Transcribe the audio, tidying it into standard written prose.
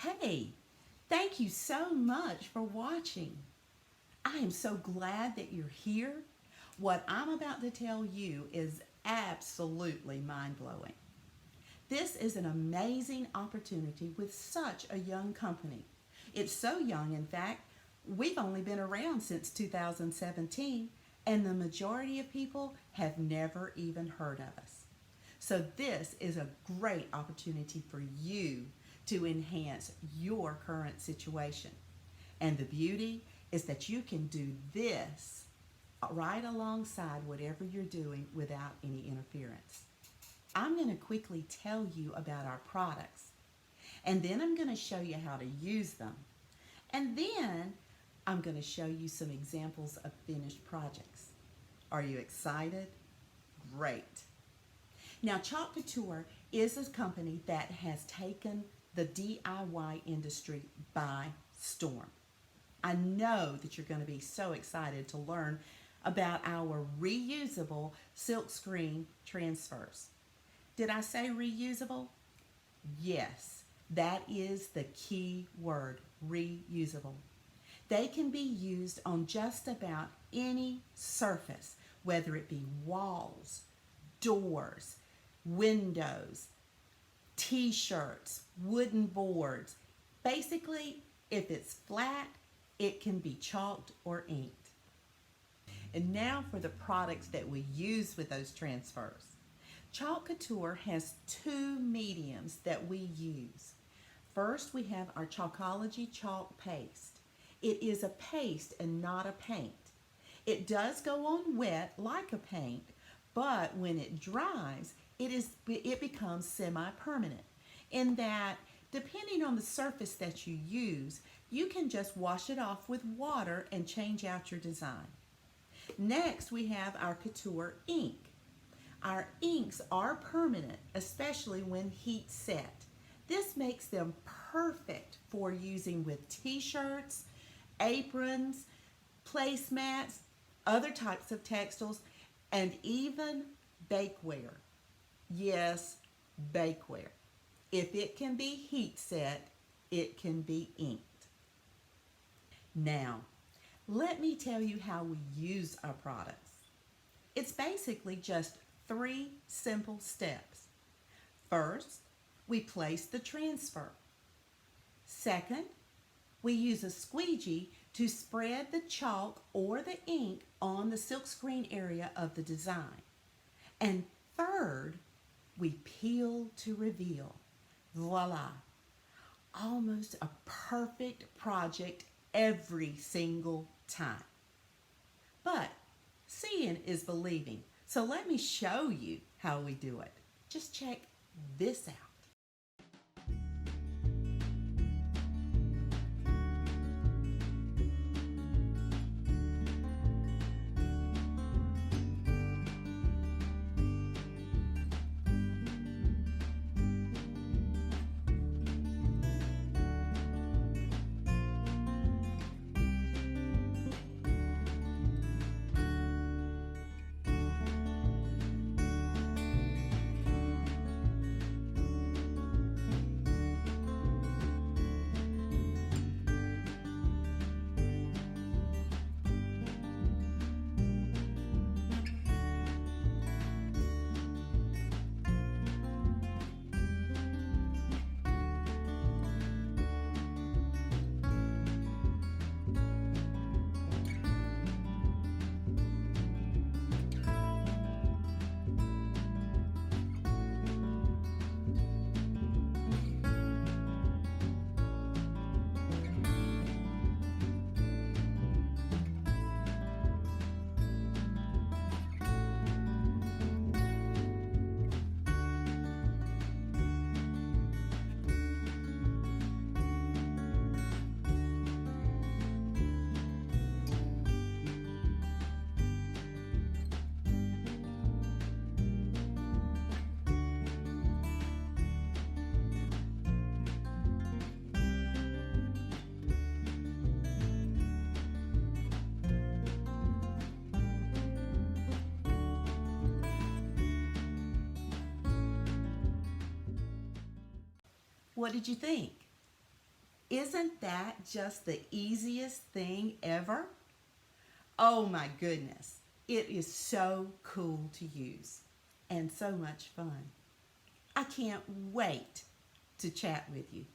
Hey, thank you so much for watching. I am so glad that you're here. What I'm about to tell you is absolutely mind blowing. This is an amazing opportunity with such a young company. It's so young, in fact, we've only been around since 2017, and the majority of people have never even heard of us. So, this is a great opportunity for you to enhance your current situation. And the beauty is that you can do this right alongside whatever you're doing without any interference. I'm going to quickly tell you about our products, and then I'm going to show you how to use them. And then I'm going to show you some examples of finished projects. Are you excited? Great. Now, Chalk Couture is a company that has taken the DIY industry by storm. I know that you're going to be so excited to learn about our reusable silkscreen transfers. Did I say reusable? Yes, that is the key word, reusable. They can be used on just about any surface, whether it be walls, doors, windows, t-shirts, wooden boards. Basically, if it's flat, it can be chalked or inked. And now for the products that we use with those transfers. Chalk Couture has two mediums that we use. First, we have our Chalkology chalk paste. It is a paste and not a paint. It does go on wet like a paint, but when it dries, it becomes semi-permanent in that depending on the surface that you use, you can just wash it off with water and change out your design. Next, we have our Couture ink. Our inks are permanent, especially when heat set. This makes them perfect for using with t-shirts, aprons, placemats, other types of textiles, and even bakeware. Yes, bakeware. If it can be heat set, it can be inked. Now, let me tell you how we use our products. It's basically just three simple steps. First, we place the transfer. Second, we use a squeegee to spread the chalk or the ink on the silkscreen area of the design. And third, we peel to reveal. Voila! Almost a perfect project every single time. But seeing is believing. So let me show you how we do it. Just check this out. What did you think? Isn't that just the easiest thing ever? Oh my goodness. It is so cool to use and so much fun. I can't wait to chat with you.